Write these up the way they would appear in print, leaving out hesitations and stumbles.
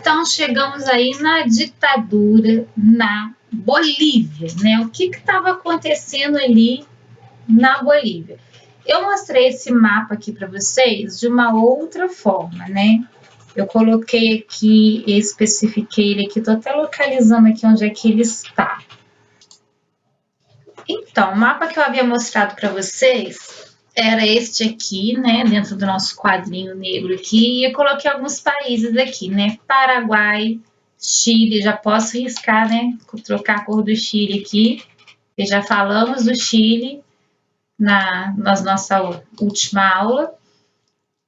Então, chegamos aí na ditadura na Bolívia, né? O que estava acontecendo ali na Bolívia? Eu mostrei esse mapa aqui para vocês de uma outra forma, né? Eu coloquei aqui, especifiquei ele aqui, tô até localizando aqui onde é que ele está. Então, o mapa que eu havia mostrado para vocês era este aqui, né, dentro do nosso quadrinho negro aqui, e eu coloquei alguns países aqui, né, Paraguai, Chile, já posso riscar, né, trocar a cor do Chile aqui, e já falamos do Chile na nossa última aula,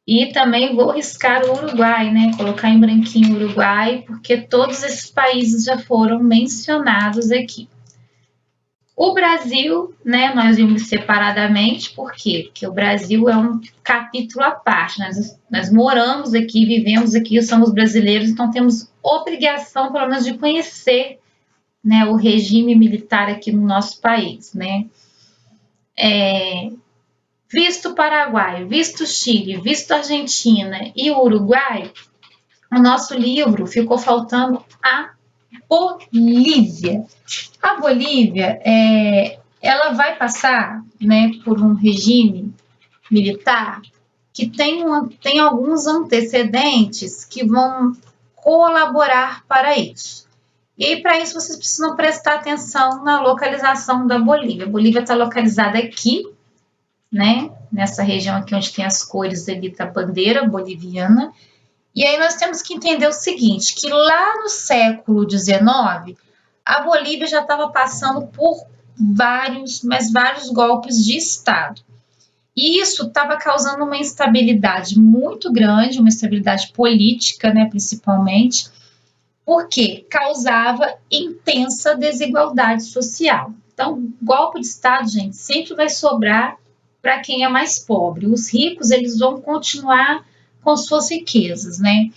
e também vou riscar o Uruguai, né, colocar em branquinho o Uruguai, porque todos esses países já foram mencionados aqui. O Brasil, né, nós vimos separadamente, por quê? Porque o Brasil é um capítulo à parte, nós moramos aqui, vivemos aqui, somos brasileiros, então temos obrigação, pelo menos, de conhecer, né, o regime militar aqui no nosso país, né. Visto Paraguai, visto Chile, visto Argentina e o Uruguai, o nosso livro ficou faltando a Bolívia. A Bolívia, ela vai passar, né, por um regime militar que tem alguns antecedentes que vão colaborar para isso. E aí, para isso, vocês precisam prestar atenção na localização da Bolívia. A Bolívia está localizada aqui, né, nessa região aqui onde tem as cores ali da bandeira boliviana. E aí nós temos que entender o seguinte, que lá no século XIX, a Bolívia já estava passando por vários golpes de Estado. E isso estava causando uma instabilidade muito grande, uma instabilidade política, né, principalmente, porque causava intensa desigualdade social. Então, golpe de Estado, gente, sempre vai sobrar para quem é mais pobre. Os ricos, eles vão continuar com suas riquezas, né?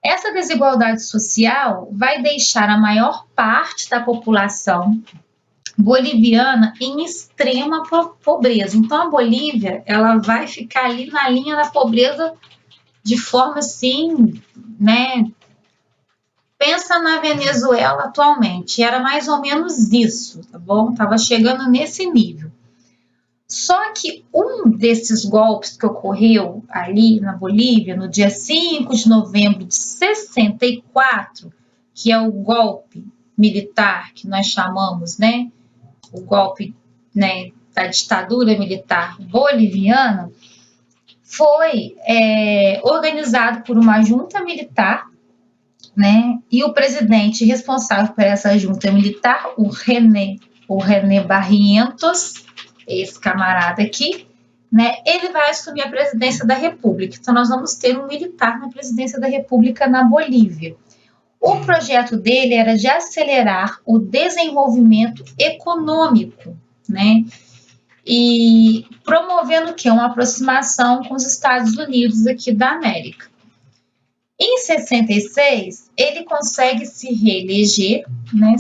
Essa desigualdade social vai deixar a maior parte da população boliviana em extrema pobreza. Então, a Bolívia, ela vai ficar ali na linha da pobreza de forma assim, né? Pensa na Venezuela atualmente, era mais ou menos isso, tá bom? Tava chegando nesse nível. Só que um desses golpes que ocorreu ali na Bolívia, no dia 5 de novembro de 64, que é o golpe militar que nós chamamos, né, o golpe, né, da ditadura militar boliviana, foi organizado por uma junta militar, né, e o presidente responsável por essa junta militar, o René Barrientos, esse camarada aqui, né, ele vai assumir a presidência da República. Então, nós vamos ter um militar na presidência da República na Bolívia. O projeto dele era de acelerar o desenvolvimento econômico, né, e promovendo o quê? Uma aproximação com os Estados Unidos aqui da América. Em 66, ele consegue se reeleger, né, em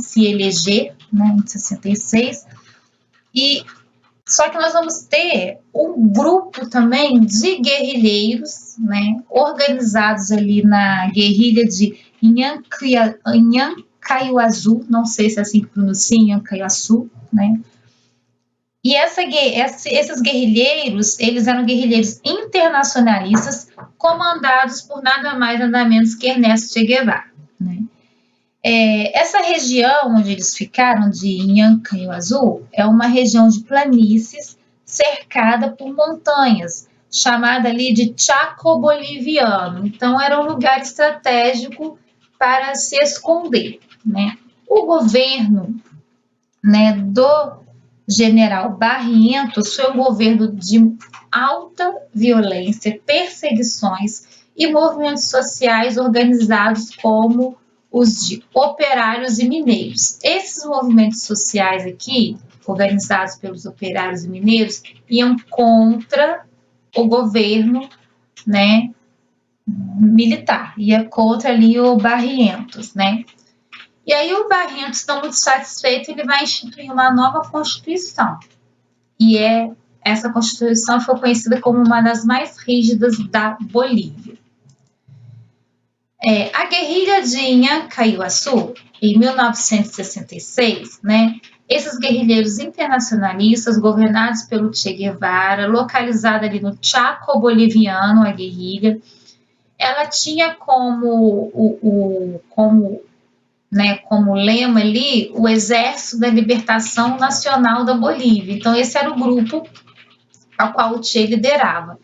66, e só que nós vamos ter um grupo também de guerrilheiros, né, organizados ali na guerrilha de Inhancaiuazú, não sei se é assim que pronuncia, Inhancaiuazú, né? E esses guerrilheiros, eles eram guerrilheiros internacionalistas comandados por nada mais nada menos que Ernesto Che Guevara, né? Essa região onde eles ficaram, de Inhancaiuazú, é uma região de planícies cercada por montanhas, chamada ali de Chaco Boliviano. Então, era um lugar estratégico para se esconder, né? O governo, né, do general Barrientos foi um governo de alta violência, perseguições e movimentos sociais organizados como os de operários e mineiros. Esses movimentos sociais aqui, organizados pelos operários e mineiros, iam contra o governo, né, militar, ia contra ali o Barrientos, né? E aí o Barrientos, não muito satisfeito, ele vai instituir uma nova Constituição. E essa Constituição foi conhecida como uma das mais rígidas da Bolívia. A guerrilha de Inhancaiuaçu, em 1966, né? Esses guerrilheiros internacionalistas, governados pelo Che Guevara, localizada ali no Chaco boliviano, a guerrilha, ela tinha como lema ali o Exército da Libertação Nacional da Bolívia. Então, esse era o grupo ao qual o Che liderava.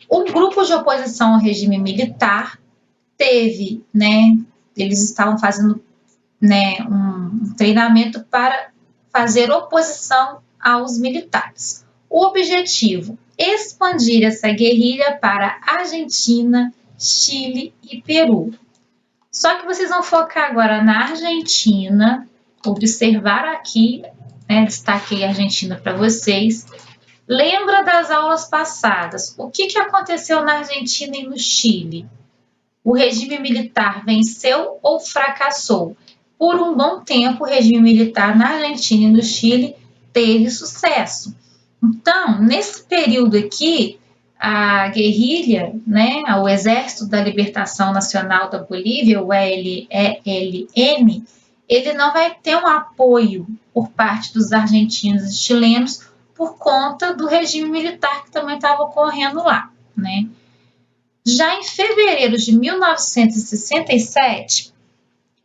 O grupo de oposição ao regime militar teve, né, eles estavam fazendo, né, um treinamento para fazer oposição aos militares. O objetivo: expandir essa guerrilha para Argentina, Chile e Peru. Só que vocês vão focar agora na Argentina, observar aqui, né, destaquei a Argentina para vocês. Lembra das aulas passadas? O que aconteceu na Argentina e no Chile? O regime militar venceu ou fracassou? Por um bom tempo, o regime militar na Argentina e no Chile teve sucesso. Então, nesse período aqui, a guerrilha, né, o Exército da Libertação Nacional da Bolívia, o ELN, ele não vai ter um apoio por parte dos argentinos e chilenos por conta do regime militar que também estava ocorrendo lá, né? Já em fevereiro de 1967,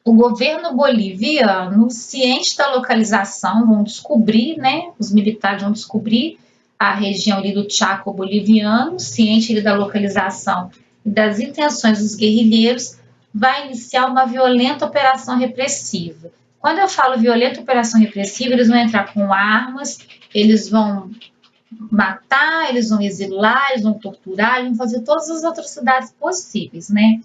o governo boliviano, ciente da localização, vão descobrir, né? Os militares vão descobrir a região ali do Chaco boliviano, ciente da localização e das intenções dos guerrilheiros, vai iniciar uma violenta operação repressiva. Quando eu falo violenta operação repressiva, eles vão entrar com armas, eles vão matar, eles vão exilar, eles vão torturar, eles vão fazer todas as atrocidades possíveis, né?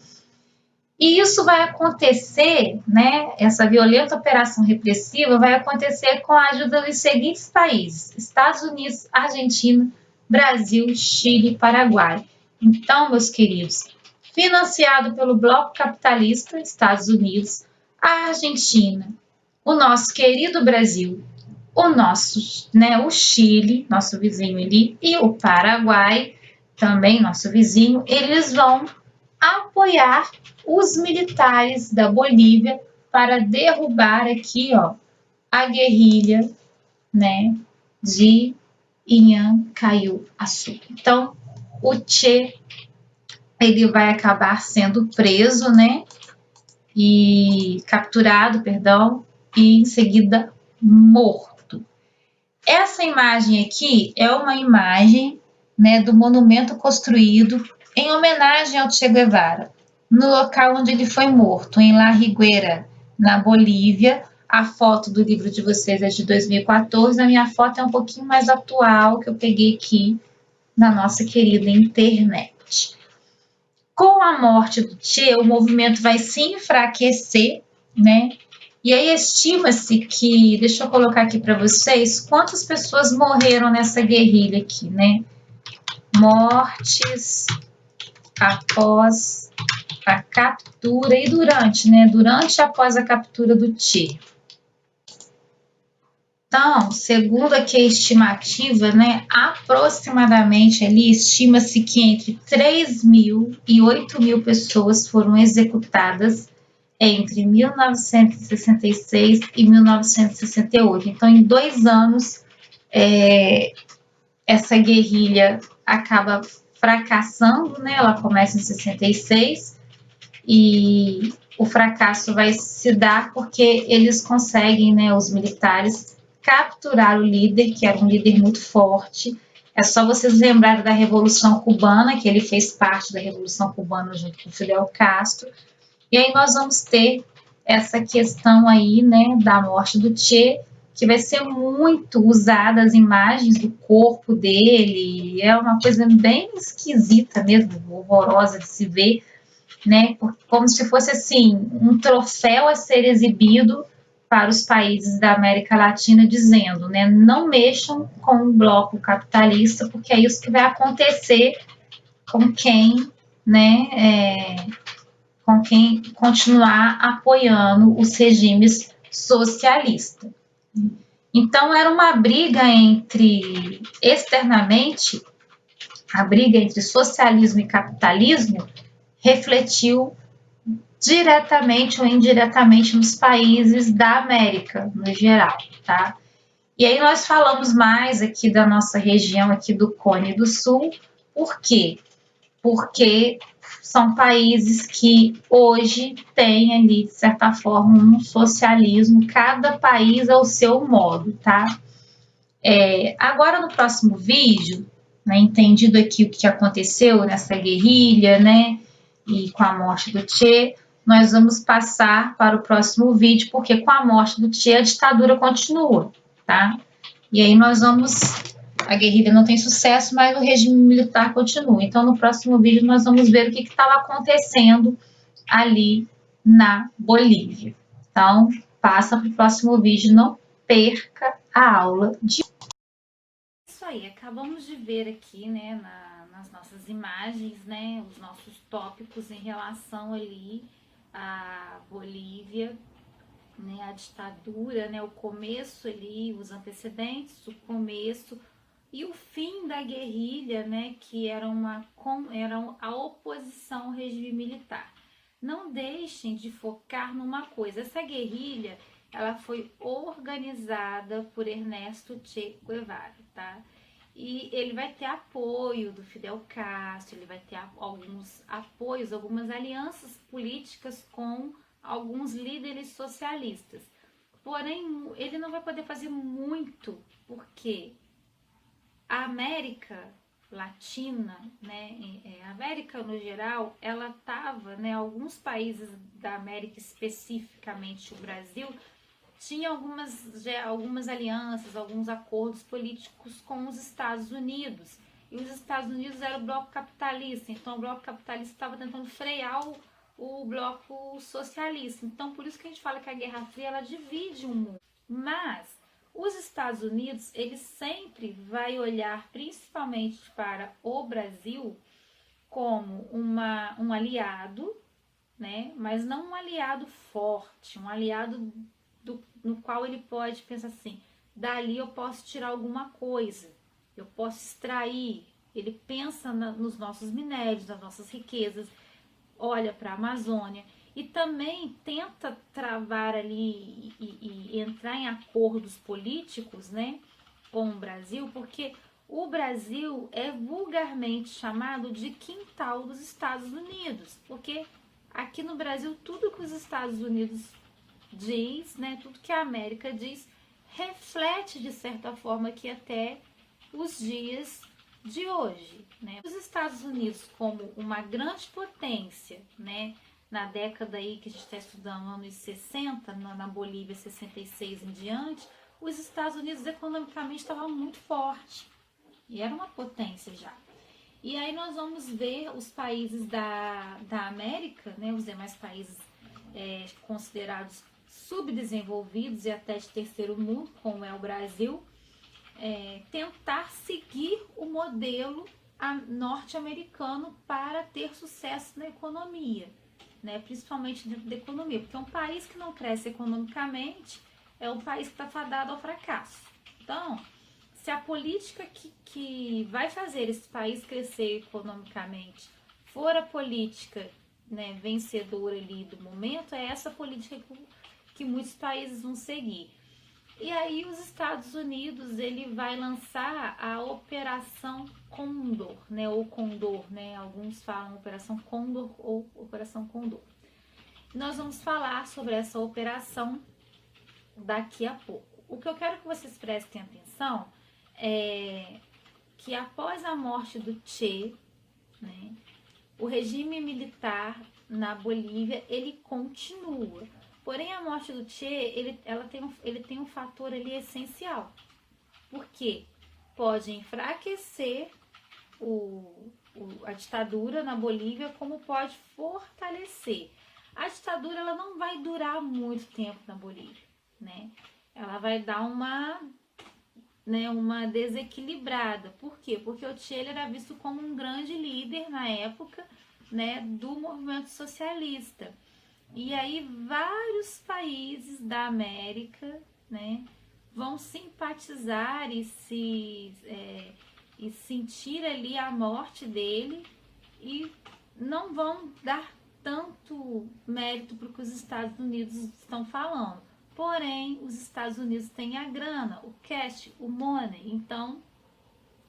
E isso vai acontecer, né? Essa violenta operação repressiva vai acontecer com a ajuda dos seguintes países: Estados Unidos, Argentina, Brasil, Chile e Paraguai. Então, meus queridos, financiado pelo bloco capitalista, Estados Unidos, a Argentina, o nosso querido Brasil, o Chile, nosso vizinho ali, e o Paraguai, também nosso vizinho, eles vão apoiar os militares da Bolívia para derrubar aqui, ó, a guerrilha, né, de Inhancaiuaçu. Então, o Che, ele vai acabar sendo preso, né, e capturado, e em seguida morto. Essa imagem aqui é uma imagem, né, do monumento construído em homenagem ao Che Guevara, no local onde ele foi morto, em La Higuera, na Bolívia. A foto do livro de vocês é de 2014, a minha foto é um pouquinho mais atual, que eu peguei aqui na nossa querida internet. Com a morte do Che, o movimento vai se enfraquecer, né? E aí estima-se que, deixa eu colocar aqui para vocês, quantas pessoas morreram nessa guerrilha aqui, né? Mortes após a captura e durante, né? Durante e após a captura do Che. Então, segundo aqui a estimativa, né? Aproximadamente ali, estima-se que entre 3.000 e 8.000 pessoas foram executadas entre 1966 e 1968. Então, em 2 anos, essa guerrilha acaba fracassando, né? Ela começa em 66 e o fracasso vai se dar porque eles conseguem, né, os militares, capturar o líder, que era um líder muito forte. É só vocês lembrarem da Revolução Cubana, que ele fez parte da Revolução Cubana junto com Fidel Castro. E aí nós vamos ter essa questão aí, né, da morte do Che, que vai ser muito usada as imagens do corpo dele. É uma coisa bem esquisita mesmo, horrorosa de se ver, né, como se fosse assim, um troféu a ser exibido para os países da América Latina, dizendo, né, não mexam com o bloco capitalista, porque é isso que vai acontecer com quem, né, com quem continuar apoiando os regimes socialistas. Então, era uma briga externamente, a briga entre socialismo e capitalismo refletiu diretamente ou indiretamente nos países da América, no geral, tá? E aí nós falamos mais aqui da nossa região aqui do Cone do Sul, por quê? Porque são países que hoje têm ali, de certa forma, um socialismo, cada país ao seu modo, tá? Agora no próximo vídeo, né, entendido aqui o que aconteceu nessa guerrilha, né, e com a morte do Che, nós vamos passar para o próximo vídeo, porque com a morte do Che a ditadura continua, tá? E aí nós vamos, a guerrilha não tem sucesso, mas o regime militar continua. Então no próximo vídeo nós vamos ver o que estava acontecendo ali na Bolívia. Então passa para o próximo vídeo, não perca a aula de isso aí, acabamos de ver aqui, né, nas nossas imagens, né, os nossos tópicos em relação ali à Bolívia, né, a ditadura, né, o começo ali, os antecedentes, o começo e o fim da guerrilha, né, que era a oposição ao regime militar. Não deixem de focar numa coisa, essa guerrilha ela foi organizada por Ernesto Che Guevara, tá? E ele vai ter apoio do Fidel Castro, ele vai ter alguns apoios, algumas alianças políticas com alguns líderes socialistas. Porém, ele não vai poder fazer muito, porque a América Latina, né, a América no geral, ela estava, né, alguns países da América, especificamente o Brasil, tinha algumas alianças, alguns acordos políticos com os Estados Unidos. E os Estados Unidos era o bloco capitalista, então o bloco capitalista estava tentando frear o bloco socialista. Então por isso que a gente fala que a Guerra Fria ela divide o mundo. Mas os Estados Unidos, ele sempre vai olhar principalmente para o Brasil como um aliado, né? Mas não um aliado forte, um aliado no qual ele pode pensar assim, dali eu posso tirar alguma coisa, eu posso extrair. Ele pensa nos nossos minérios, nas nossas riquezas, olha para a Amazônia e também tenta travar ali e entrar em acordos políticos, né, com o Brasil, porque o Brasil é vulgarmente chamado de quintal dos Estados Unidos, porque aqui no Brasil tudo que os Estados Unidos diz, né, tudo que a América diz, reflete de certa forma aqui até os dias de hoje, né? Os Estados Unidos como uma grande potência, né, na década aí que a gente está estudando, anos 60, na Bolívia 66 em diante, os Estados Unidos economicamente estavam muito forte e era uma potência já. E aí nós vamos ver os países da América, né, os demais países considerados subdesenvolvidos e até de terceiro mundo, como é o Brasil, tentar seguir o modelo norte-americano para ter sucesso na economia, né? Principalmente dentro da economia, porque um país que não cresce economicamente é um país que está fadado ao fracasso. Então, se a política que vai fazer esse país crescer economicamente for a política, né, vencedora ali do momento, é essa política que muitos países vão seguir. E aí os Estados Unidos ele vai lançar a Operação Condor, né, ou Condor, né, alguns falam Operação Condor ou Operação Condor. Nós vamos falar sobre essa operação daqui a pouco. O que eu quero que vocês prestem atenção é que após a morte do Che, né, o regime militar na Bolívia ele continua. Porém, a morte do Che, ele tem um fator ali essencial. Porque pode enfraquecer a ditadura na Bolívia, como pode fortalecer. A ditadura ela não vai durar muito tempo na Bolívia, né? Ela vai dar uma desequilibrada. Por quê? Porque o Che ele era visto como um grande líder na época, né, do movimento socialista. E aí vários países da América, né, vão simpatizar e sentir ali a morte dele e não vão dar tanto mérito para o que os Estados Unidos estão falando. Porém, os Estados Unidos têm a grana, o cash, o money. Então,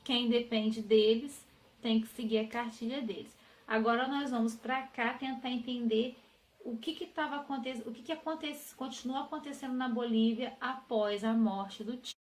quem depende deles tem que seguir a cartilha deles. Agora nós vamos para cá tentar entender o que estava acontecendo, continua acontecendo na Bolívia após a morte do Che.